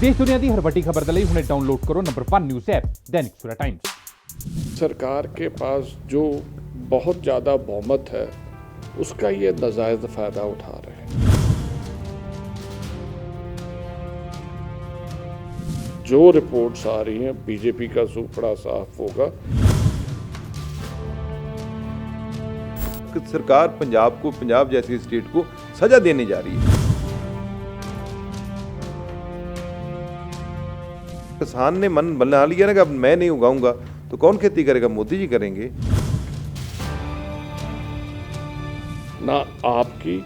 देश दुनिया की हर वड्डी खबर दे लई हुणे डाउनलोड करो number 1 news app Dainik Savera times. सरकार के पास जो बहुत ज़्यादा बहुमत है उसका ये नाजायज़ फ़ायदा उठा रहे हैं। जो रिपोर्ट्स आ रही हैं बीजेपी का सूपड़ा साफ होगा। सरकार पंजाब जैसी स्टेट को सजा देने जा रही है। किसान ने मन बना लिया ना कि अब मैं नहीं उगाऊंगा तो कौन खेती करेगा, मोदी जी करेंगे। ना आपकी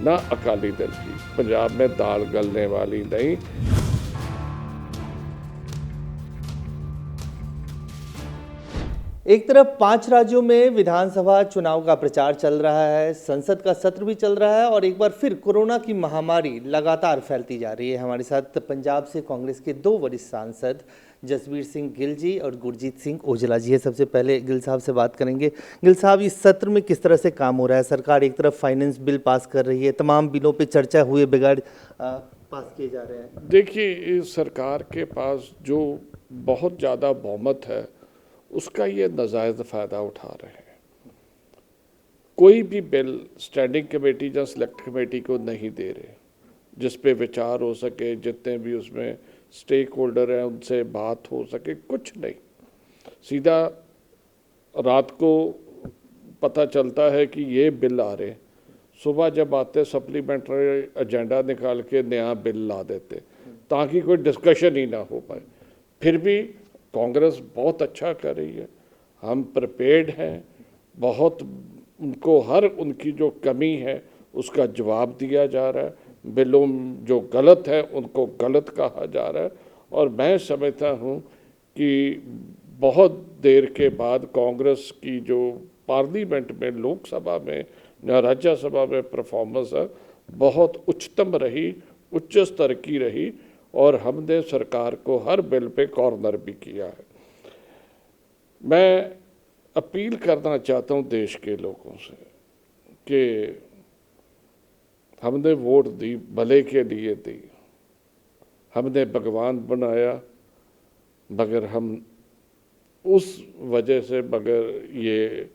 ना अकाली दल की पंजाब में दाल गलने वाली नहीं। एक तरफ 5 राज्यों में विधानसभा चुनाव का प्रचार चल रहा है, संसद का सत्र भी चल रहा है और एक बार फिर कोरोना की महामारी लगातार फैलती जा रही है। हमारे साथ पंजाब से कांग्रेस के 2 वरिष्ठ सांसद जसबीर सिंह गिल जी और गुरजीत सिंह औजला जी है। सबसे पहले गिल साहब से बात करेंगे। गिल साहब, इस सत्र में किस तरह से काम हो रहा है? सरकार एक तरफ फाइनेंस बिल पास कर रही है, तमाम बिलों पर चर्चा हुए बगैर पास किए जा रहे हैं। देखिए, इस सरकार के पास जो बहुत ज़्यादा बहुमत है उसका ये नाजायज़ फ़ायदा उठा रहे हैं। कोई भी बिल स्टैंडिंग कमेटी या सिलेक्ट कमेटी को नहीं दे रहे जिस पे विचार हो सके, जितने भी उसमें स्टेक होल्डर हैं उनसे बात हो सके, कुछ नहीं। सीधा रात को पता चलता है कि ये बिल आ रहे, सुबह जब आते सप्लीमेंट्री एजेंडा निकाल के नया बिल ला देते ताकि कोई डिस्कशन ही ना हो पाए। फिर भी कांग्रेस बहुत अच्छा कर रही है, हम प्रिपेयर्ड हैं। बहुत उनको हर उनकी जो कमी है उसका जवाब दिया जा रहा है। बिलों जो गलत है उनको गलत कहा जा रहा है। और मैं समझता हूँ कि बहुत देर के बाद कांग्रेस की जो पार्लियामेंट में, लोकसभा में या राज्यसभा में परफॉर्मेंस है बहुत उच्चतम रही, उच्च स्तर की रही और हमने सरकार को हर बिल पे कॉर्नर भी किया है। मैं अपील करना चाहता हूँ देश के लोगों से कि हमने वोट दी, भले के लिए दी, हमने भगवान बनाया, मगर हम उस वजह से मगर ये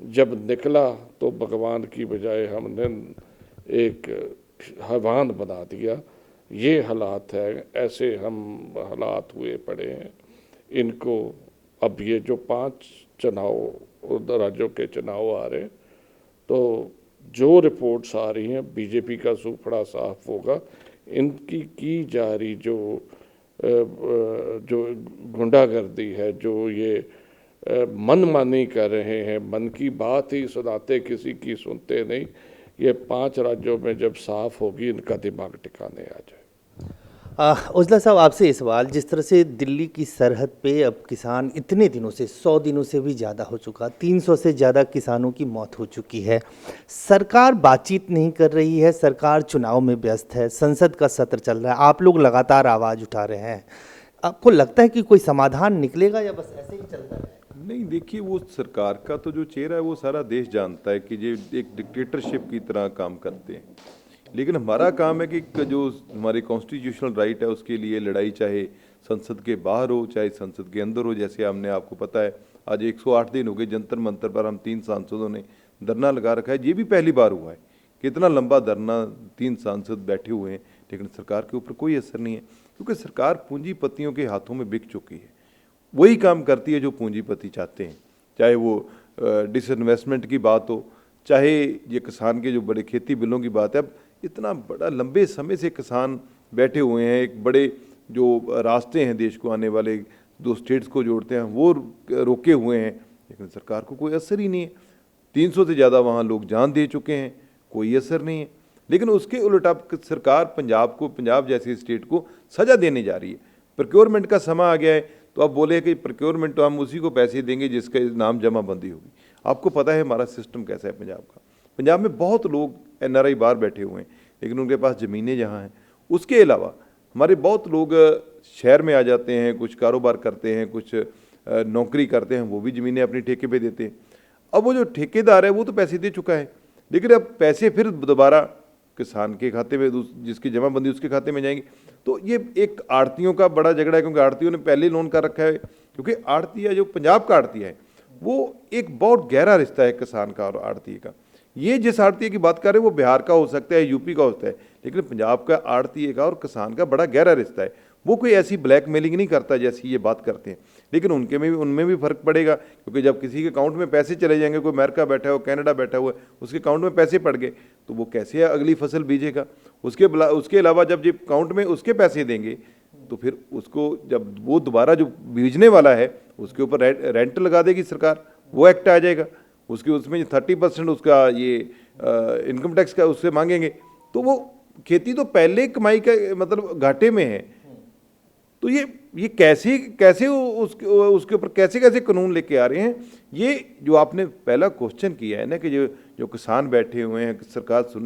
जब निकला तो भगवान की बजाय हमने एक हैवान बना दिया। ये हालात है, ऐसे हम हालात हुए पड़े हैं। इनको अब ये जो 5 चुनाव राज्यों के चुनाव आ रहे तो जो रिपोर्ट्स आ रही हैं बीजेपी का सूपड़ा साफ होगा। इनकी की जा रही जो गुंडागर्दी है, जो ये मनमानी कर रहे हैं, मन की बात ही सुनाते, किसी की सुनते नहीं, ये 5 राज्यों में जब साफ होगी इनका दिमाग टिकाने आ जाए। औजला साहब, आपसे ये सवाल, जिस तरह से दिल्ली की सरहद पे अब किसान इतने दिनों से, 100 दिनों से भी ज़्यादा हो चुका, 300 से ज़्यादा किसानों की मौत हो चुकी है, सरकार बातचीत नहीं कर रही है, सरकार चुनाव में व्यस्त है, संसद का सत्र चल रहा है, आप लोग लगातार आवाज़ उठा रहे हैं, आपको लगता है कि कोई समाधान निकलेगा या बस ऐसे ही चलता है? नहीं, देखिए, वो सरकार का तो जो चेहरा है वो सारा देश जानता है कि ये एक डिक्टेटरशिप की तरह काम करते हैं। लेकिन हमारा काम है कि जो हमारे कॉन्स्टिट्यूशनल राइट है उसके लिए लड़ाई, चाहे संसद के बाहर हो चाहे संसद के अंदर हो। जैसे हमने, आपको पता है, आज 108 दिन हो गए जंतर मंतर पर हम 3 सांसदों ने धरना लगा रखा है। ये भी पहली बार हुआ है कि इतना लंबा धरना 3 सांसद बैठे हुए हैं, लेकिन सरकार के ऊपर कोई असर नहीं है, क्योंकि सरकार पूंजीपतियों के हाथों में बिक चुकी है। वही काम करती है जो पूंजीपति चाहते हैं, चाहे वो डिसइन्वेस्टमेंट की बात हो, चाहे ये किसान के जो बड़े खेती बिलों की बात है। अब इतना बड़ा लंबे समय से किसान बैठे हुए हैं, एक बड़े जो रास्ते हैं देश को आने वाले, 2 स्टेट्स को जोड़ते हैं, वो रोके हुए हैं, लेकिन सरकार को कोई असर ही नहीं है। 300 से ज़्यादा वहाँ लोग जान दे चुके हैं, कोई असर नहीं है। लेकिन उसके उलट अब सरकार पंजाब जैसी स्टेट को सजा देने जा रही है। प्रोक्योरमेंट का समय आ गया है तो अब बोले कि प्रोक्योरमेंट तो हम उसी को पैसे देंगे जिसका नाम जमाबंदी होगी। आपको पता है हमारा सिस्टम कैसा है पंजाब का। पंजाब में बहुत लोग NRI बाहर बैठे हुए हैं, लेकिन उनके पास ज़मीनें जहाँ हैं। उसके अलावा हमारे बहुत लोग शहर में आ जाते हैं, कुछ कारोबार करते हैं, कुछ नौकरी करते हैं, वो भी ज़मीनें अपनी ठेके पे देते हैं। अब वो जो ठेकेदार है वो तो पैसे दे चुका है, लेकिन अब पैसे फिर दोबारा किसान के खाते में, जिसकी जमाबंदी उसके खाते में जाएंगे। तो ये एक आड़तियों का बड़ा झगड़ा है, क्योंकि आड़तियों ने पहले लोन कर रखा है, क्योंकि आड़तिया जो पंजाब का आड़तिया है वो एक बहुत गहरा रिश्ता है किसान का और आड़ती का। ये जिस आड़ती की बात कर रहे हैं वो बिहार का हो सकता है, यूपी का होता है, लेकिन पंजाब का आड़ती का और किसान का बड़ा गहरा रिश्ता है। वो कोई ऐसी ब्लैकमेलिंग नहीं करता जैसी ये बात करते हैं, लेकिन उनमें भी फर्क पड़ेगा, क्योंकि जब किसी के अकाउंट में पैसे चले जाएंगे, कोई अमेरिका बैठा हो, कनाडा बैठा हुआ है, उसके अकाउंट में पैसे पड़ गए तो वो कैसे अगली फसल बीजेगा। उसके अलावा जब ये अकाउंट में उसके पैसे देंगे तो फिर उसको जब वो दोबारा जो बीजने वाला है उसके ऊपर रेंट लगा देगी सरकार, वो एक्ट आ जाएगा, उसमें 30% उसका ये इनकम टैक्स का उससे मांगेंगे, तो वो खेती तो पहले कमाई का मतलब घाटे में है। तो ये कैसे उसके ऊपर कैसे कानून लेके आ रहे हैं। ये जो आपने पहला क्वेश्चन किया है ना कि जो किसान बैठे हुए हैं, सरकार सुन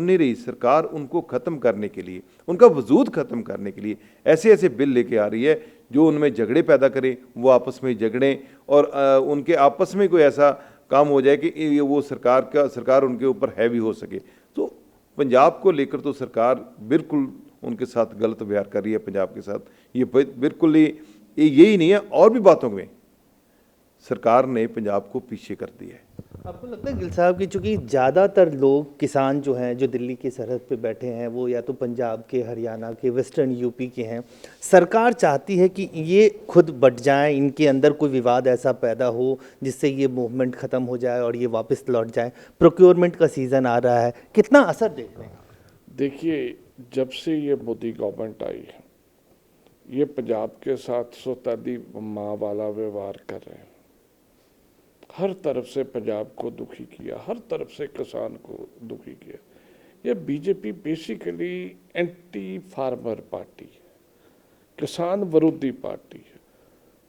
नहीं रही, सरकार उनको ख़त्म करने के लिए, उनका वजूद ख़त्म करने के लिए ऐसे बिल लेके आ रही है जो उनमें झगड़े पैदा करें, वो आपस में झगड़ें और उनके आपस में कोई ऐसा काम हो जाए कि वो सरकार उनके ऊपर हैवी हो सके। तो पंजाब को लेकर तो सरकार बिल्कुल उनके साथ गलत व्यवहार कर रही है। पंजाब के साथ ये बिल्कुल ही यही नहीं है, और भी बातों में सरकार ने पंजाब को पीछे कर दिया है। आपको लगता है गिल साहब कि चूंकि ज़्यादातर लोग किसान जो हैं जो दिल्ली की सरहद पे बैठे हैं वो या तो पंजाब के, हरियाणा के, वेस्टर्न यूपी के हैं, सरकार चाहती है कि ये खुद बट जाएं, इनके अंदर कोई विवाद ऐसा पैदा हो जिससे ये मूवमेंट ख़त्म हो जाए और ये वापस लौट जाए। प्रोक्योरमेंट का सीज़न आ रहा है, कितना असर देख रहे हैं? देखिए, जब से ये मोदी गवर्नमेंट आई है ये पंजाब के साथ सौतेली माँ वाला व्यवहार कर रहे हैं। हर तरफ से पंजाब को दुखी किया, हर तरफ से किसान को दुखी किया। ये BJP basically anti farmer party है, किसान विरोधी पार्टी है।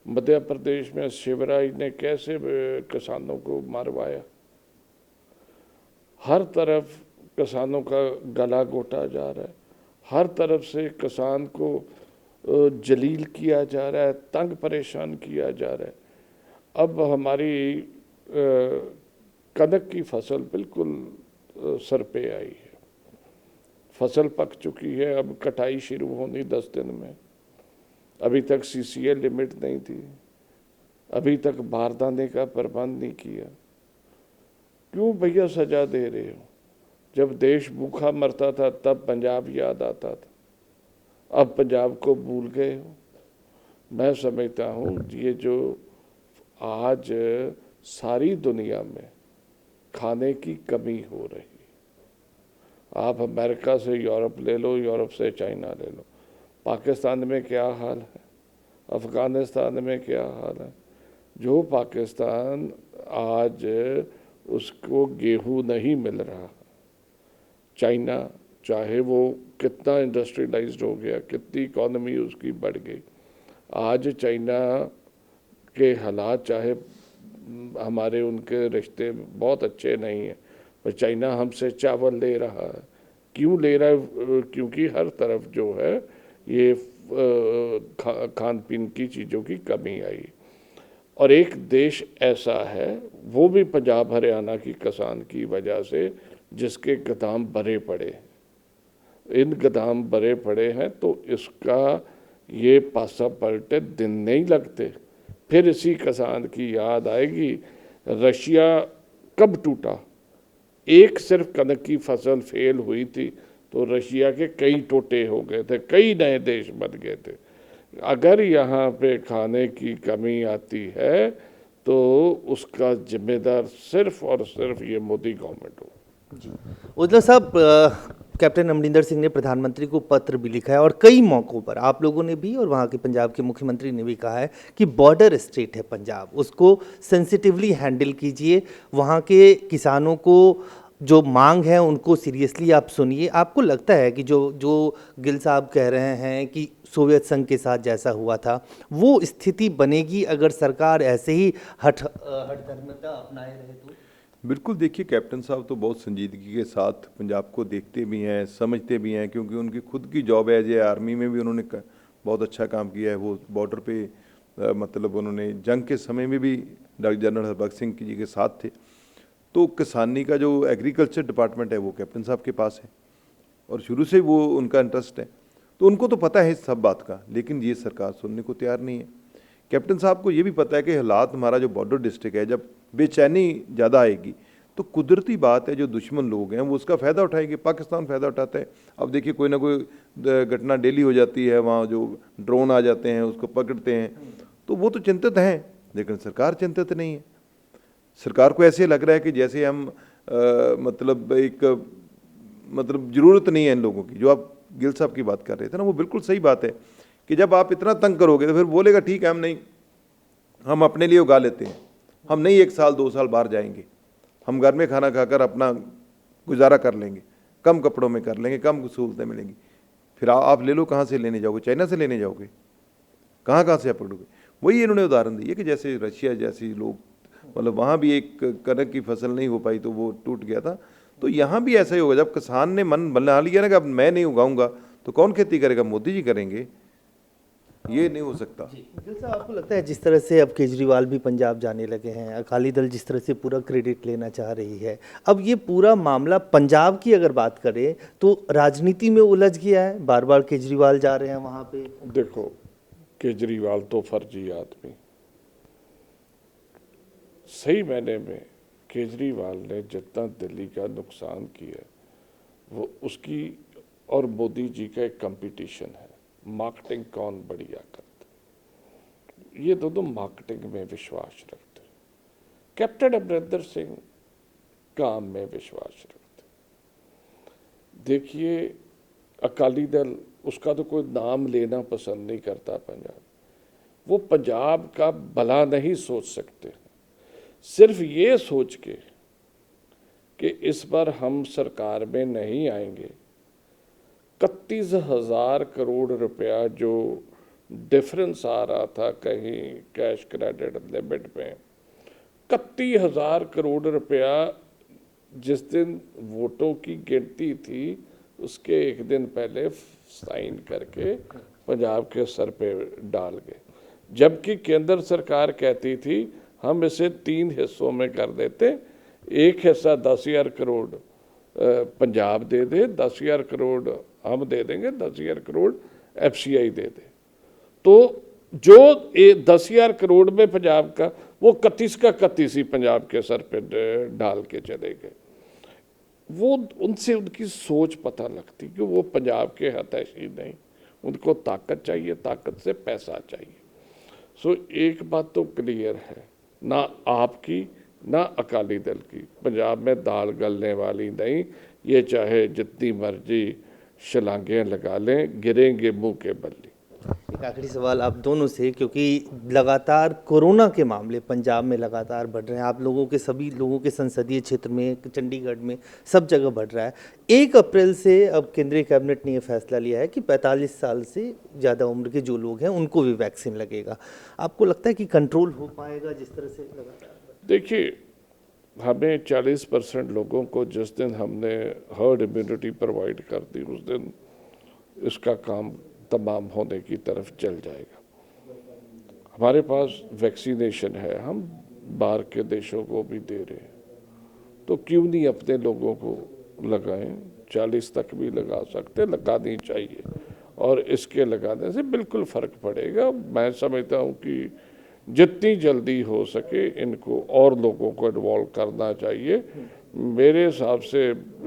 मध्य प्रदेश में शिवराज ने कैसे किसानों को मारवाया, हर तरफ किसानों का गला घोटा जा रहा है, हर तरफ से किसान को जलील किया जा रहा है, तंग परेशान किया जा रहा है। अब हमारी कनक की फसल बिल्कुल सर पे आई है, फसल पक चुकी है, अब कटाई शुरू होनी 10 दिन में। अभी तक सीसीए लिमिट नहीं थी, अभी तक बारदाने का प्रबंध नहीं किया। क्यों भैया सजा दे रहे हो? जब देश भूखा मरता था तब पंजाब याद आता था, अब पंजाब को भूल गए हो। मैं समझता हूँ ये जो आज सारी दुनिया में खाने की कमी हो रही, आप अमेरिका से यूरोप ले लो, यूरोप से चाइना ले लो, पाकिस्तान में क्या हाल है, अफ़गानिस्तान में क्या हाल है। जो पाकिस्तान आज उसको गेहूँ नहीं मिल रहा, चाइना चाहे वो कितना इंडस्ट्रियलाइज्ड हो गया, कितनी इकॉनमी उसकी बढ़ गई, आज चाइना के हालात चाहे हमारे उनके रिश्ते बहुत अच्छे नहीं हैं, पर चाइना हमसे चावल ले रहा है। क्यों ले रहा है? क्योंकि हर तरफ जो है ये खान पीन की चीज़ों की कमी आई। और एक देश ऐसा है वो भी पंजाब हरियाणा की किसान की वजह से जिसके गोदाम भरे पड़े, इन गोदाम भरे पड़े हैं, तो इसका ये पासा पलटे दिन नहीं लगते। फिर इसी किसान की याद आएगी रशिया कब टूटा। एक सिर्फ कनक की फसल फेल हुई थी तो रशिया के कई टोटे हो गए थे, कई नए देश बन गए थे। अगर यहाँ पे खाने की कमी आती है तो उसका जिम्मेदार सिर्फ और सिर्फ ये मोदी गवर्नमेंट हो। उजला साहब, कैप्टन अमरिंदर सिंह ने प्रधानमंत्री को पत्र भी लिखा है और कई मौक़ों पर आप लोगों ने भी और वहाँ के पंजाब के मुख्यमंत्री ने भी कहा है कि बॉर्डर स्टेट है पंजाब, उसको सेंसिटिवली हैंडल कीजिए, वहाँ के किसानों को जो मांग है उनको सीरियसली आप सुनिए। आपको लगता है कि जो गिल साहब कह रहे हैं कि सोवियत संघ के साथ जैसा हुआ था वो स्थिति बनेगी अगर सरकार ऐसे ही हठधर्मिता अपनाए रहे तो? बिल्कुल, देखिए कैप्टन साहब तो बहुत संजीदगी के साथ पंजाब को देखते भी हैं, समझते भी हैं, क्योंकि उनकी खुद की जॉब है। एज ए आर्मी में भी उन्होंने बहुत अच्छा काम किया है। वो बॉर्डर पे मतलब उन्होंने जंग के समय में भी डॉक्टर जनरल भगत सिंह जी के साथ थे। तो किसानी का जो एग्रीकल्चर डिपार्टमेंट है वो कैप्टन साहब के पास है और शुरू से वो उनका इंटरेस्ट है। तो उनको तो पता है इस सब बात का, लेकिन ये सरकार सुनने को तैयार नहीं है। कैप्टन साहब को ये भी पता है कि हालात हमारा जो बॉर्डर डिस्ट्रिक्ट है, जब बेचैनी ज़्यादा आएगी तो कुदरती बात है जो दुश्मन लोग हैं वो उसका फ़ायदा उठाएंगे। पाकिस्तान फ़ायदा उठाता है। अब देखिए कोई ना कोई घटना डेली हो जाती है, वहाँ जो ड्रोन आ जाते हैं उसको पकड़ते हैं, तो वो तो चिंतित हैं, लेकिन सरकार चिंतित नहीं है। सरकार को ऐसे लग रहा है कि जैसे हम मतलब ज़रूरत नहीं है इन लोगों की। जो आप गिल साहब की बात कर रहे थे ना, वो बिल्कुल सही बात है कि जब आप इतना तंग करोगे तो फिर बोलेगा ठीक है हम अपने लिए उगा लेते हैं, हम नहीं 1 साल 2 साल बाहर जाएंगे, हम घर में खाना खाकर अपना गुजारा कर लेंगे, कम कपड़ों में कर लेंगे, कम सहूलतें मिलेंगी। फिर आप ले लो, कहाँ से लेने जाओगे? चाइना से लेने जाओगे? कहाँ से आप पकड़ोगे? वही इन्होंने उदाहरण दी है कि जैसे रशिया जैसी लोग, मतलब वहाँ भी एक कनक की फसल नहीं हो पाई तो वो टूट गया था, तो यहाँ भी ऐसा ही होगा। जब किसान ने मन बना लिया ना कि अब मैं नहीं उगाऊंगा तो कौन खेती करेगा? मोदी जी करेंगे। ये नहीं हो सकता। गिल साहब, आपको लगता है जिस तरह से अब केजरीवाल भी पंजाब जाने लगे हैं, अकाली दल जिस तरह से पूरा क्रेडिट लेना चाह रही है, अब ये पूरा मामला पंजाब की अगर बात करें तो राजनीति में उलझ गया है? बार बार केजरीवाल जा रहे हैं वहाँ पे। देखो, केजरीवाल तो फर्जी आदमी, सही मायने में केजरीवाल ने जितना दिल्ली का नुकसान किया वो उसकी और मोदी जी का एक कंपटीशन है। मार्केटिंग कौन बढ़िया करता, ये दोनों मार्केटिंग में विश्वास रखते। कैप्टन अमरिंदर सिंह काम में विश्वास रखते। देखिए, अकाली दल उसका तो कोई नाम लेना पसंद नहीं करता पंजाब, वो पंजाब का भला नहीं सोच सकते। सिर्फ ये सोच के कि इस बार हम सरकार में नहीं आएंगे, 31,000 करोड़ रुपया जो डिफरेंस आ रहा था कहीं कैश क्रेडिट लिमिट में, 31,000 करोड़ रुपया जिस दिन वोटों की गिनती थी उसके एक दिन पहले साइन करके पंजाब के सर पे डाल गए, जबकि केंद्र सरकार कहती थी हम इसे 3 हिस्सों में कर देते, एक हिस्सा 10,000 करोड़ पंजाब दे दे, 10,000 करोड़ हम दे देंगे, 10,000 करोड़ FCI दे दे। तो जो 10,000 करोड़ में पंजाब का, वो 31 का 31 ही पंजाब के सर पे डाल के चले गए। वो उनसे उनकी सोच पता लगती कि वो पंजाब के हितैषी नहीं, उनको ताकत चाहिए, ताकत से पैसा चाहिए। सो एक बात तो क्लियर है, ना आपकी ना अकाली दल की पंजाब में दाल गलने वाली नहीं। ये चाहे जितनी मर्जी शलांगें लगा लें, गिरेंगे मुंह के बल्ली। एक आखिरी सवाल आप दोनों से, क्योंकि लगातार कोरोना के मामले पंजाब में लगातार बढ़ रहे हैं, आप लोगों के सभी लोगों के संसदीय क्षेत्र में, चंडीगढ़ में, सब जगह बढ़ रहा है। 1 अप्रैल से अब केंद्रीय कैबिनेट ने यह फैसला लिया है कि 45 साल से ज़्यादा उम्र के जो लोग हैं उनको भी वैक्सीन लगेगा। आपको लगता है कि कंट्रोल हो पाएगा जिस तरह से लगातार? देखिए, हमें 40% लोगों को जिस दिन हमने हर्ड इम्यूनिटी प्रोवाइड कर दी उस दिन इसका काम तमाम होने की तरफ चल जाएगा। हमारे पास वैक्सीनेशन है, हम बाहर के देशों को भी दे रहे हैं, तो क्यों नहीं अपने लोगों को लगाएं? 40 तक भी लगा सकते, लगानी चाहिए, और इसके लगाने से बिल्कुल फ़र्क पड़ेगा। मैं समझता हूँ कि जितनी जल्दी हो सके इनको और लोगों को इन्वॉल्व करना चाहिए। मेरे हिसाब से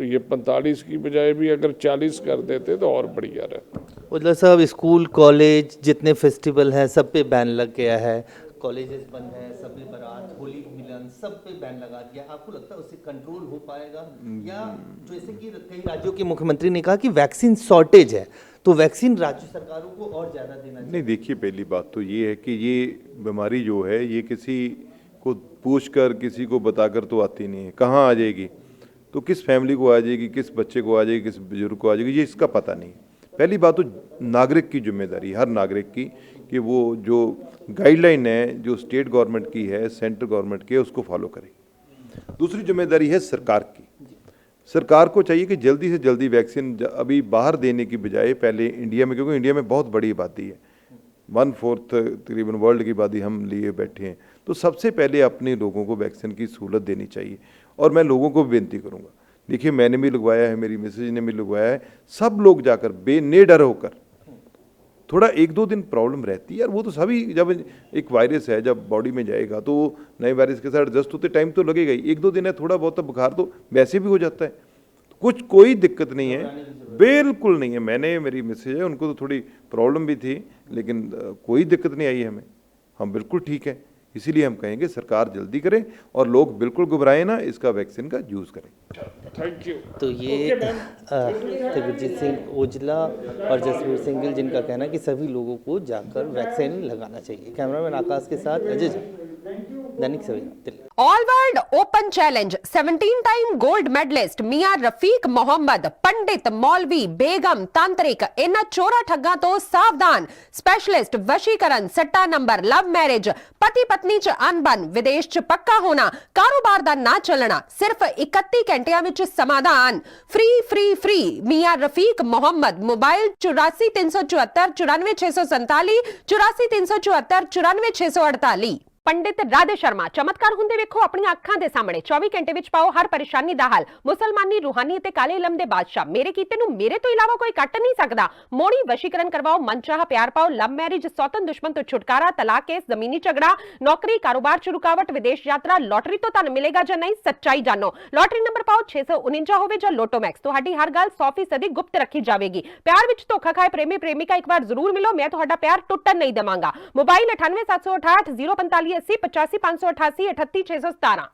ये 45 की बजाय भी अगर 40 कर देते तो और बढ़िया रहता। उल्ला साहब, स्कूल कॉलेज जितने फेस्टिवल हैं सब पे बैन लग गया है, कॉलेजेस बंद हैं, सब पे बारात, होली मिलन, सब पे बैन लगा दिया। आपको लगता है उससे कंट्रोल हो पाएगा? या जैसे कि कई राज्यों के मुख्यमंत्री ने कहा कि वैक्सीन शॉर्टेज है, तो वैक्सीन राज्य सरकारों को और ज़्यादा देना चाहिए? नहीं, देखिए, पहली बात तो ये है कि ये बीमारी जो है ये किसी को पूछकर, किसी को बताकर तो आती नहीं है। कहाँ आ जाएगी, तो किस फैमिली को आ जाएगी, किस बच्चे को आ जाएगी, किस बुजुर्ग को आ जाएगी, ये इसका पता नहीं। पहली बात तो नागरिक की जिम्मेदारी, हर नागरिक की, कि वो जो गाइडलाइन है जो स्टेट गवर्नमेंट की है, सेंट्रल गवर्नमेंट की है, उसको फॉलो करे। दूसरी जिम्मेदारी है सरकार की। सरकार को चाहिए कि जल्दी से जल्दी वैक्सीन अभी बाहर देने की बजाय पहले इंडिया में, क्योंकि इंडिया में बहुत बड़ी आबादी है, 1/4 तकरीबन वर्ल्ड की आबादी हम लिए बैठे हैं, तो सबसे पहले अपने लोगों को वैक्सीन की सहूलत देनी चाहिए। और मैं लोगों को विनती करूँगा, देखिए मैंने भी लगवाया है, मेरी मिसेज ने भी लगवाया है, सब लोग जाकर बेनिडर होकर थोड़ा 1-2 दिन प्रॉब्लम रहती है यार, वो तो सभी, जब एक वायरस है जब बॉडी में जाएगा तो नए वायरस के साथ एडजस्ट होते टाइम तो लगेगा ही। 1-2 दिन है, थोड़ा बहुत बुखार तो वैसे भी हो जाता है, कुछ कोई दिक्कत नहीं है, बिल्कुल नहीं है। मैंने, मेरी मिसेज है, उनको तो थोड़ी प्रॉब्लम भी थी, लेकिन कोई दिक्कत नहीं आई हमें, हम बिल्कुल ठीक है। इसीलिए हम कहेंगे सरकार जल्दी करे और लोग बिल्कुल घबराएं ना, इसका वैक्सीन का यूज़ करें। Thank you. तो ये गुरजीत सिंह औजला और जसवीर सिंह गिल जिनका कहना है कि सभी लोगों को जाकर वैक्सीन लगाना चाहिए। कैमरामैन आकाश के साथ Ajay Jha, Dainik Savera, Delhi. All world open challenge 17 time gold medalist मियां रफीक मोहम्मद, पंडित, मौलवी, बेगम, तांत्रिक, इन चोरा ठग्गां तो सावधान। स्पेशलिस्ट वशीकरण, सट्टा नंबर, लव मैरिज, पति पत्नी च अनबन, विदेश च पक्का होना, कारोबार दा ना चलना, सिर्फ 31 घंटिया विच समाधान। फ्री फ्री फ्री मियां रफीक मोहम्मद। मोबाइल 84 374 94 647, 84 374 94 648। पंडित राधे शर्मा, चमत्कार ਹੁੰਦੇ ਵੇਖੋ ਆਪਣੀਆਂ ਅੱਖਾਂ ਦੇ ਸਾਹਮਣੇ। 24 ਘੰਟੇ ਵਿੱਚ ਪਾਓ ਹਰ ਪਰੇਸ਼ਾਨੀ ਦਾ ਹੱਲ। ਮੁਸਲਮਾਨੀ, ਰੂਹਾਨੀ ਤੇ ਕਾਲੇ ਇਲਮ ਦੇ ਬਾਦਸ਼ਾਹ, ਮੇਰੇ ਕੀਤੇ ਨੂੰ ਮੇਰੇ ਤੋਂ ਇਲਾਵਾ ਕੋਈ ਕੱਟ ਨਹੀਂ ਸਕਦਾ। ਮੋੜੀ ਵਸ਼ੀਕਰਨ ਕਰਵਾਓ, ਮਨਚਾਹਾ ਪਿਆਰ ਪਾਓ, ਲਵ ਮੈਰਿਜ, ਸੌਤਨ ਦੁਸ਼ਮਣ ਤੋਂ ਛੁਟਕਾਰਾ, ਤਲਾਕ ਕੇਸ, ਜ਼ਮੀਨੀ ਝਗੜਾ, ਨੌਕਰੀ, ਕਾਰੋਬਾਰ ਚ ਰੁਕਾਵਟ, ਵਿਦੇਸ਼ ਯਾਤਰਾ, ਲੋਟਰੀ ਤੋਂ ਤੁਹਾਨੂੰ ਮਿਲੇਗਾ ਜਾਂ ਨਹੀਂ, ਸੱਚਾਈ ਜਾਣੋ। ਲੋਟਰੀ ਨੰਬਰ ਪਾਓ 649 ਹੋਵੇ ਜਾਂ ਲੋਟੋ ਮੈਕਸ, ਤੁਹਾਡੀ ਹਰ ਗੱਲ 100% ਗੁਪਤ ਰੱਖੀ ਜਾਵੇਗੀ। ਪਿਆਰ ਵਿੱਚ ਧੋਖਾ ਖਾਏ ਪ੍ਰੇਮੀ ਪ੍ਰੇਮਿਕਾ ਇੱਕ ਵਾਰ ਜ਼ਰੂਰ ਮਿਲੋ, ਮੈਂ ਤੁਹਾਡਾ ਪਿਆਰ ਟੁੱਟਣ ਨਹੀਂ ਦੇਵਾਂਗਾ। ਮੋਬਾਈਲ 98 768 045 80 85 588 38 617।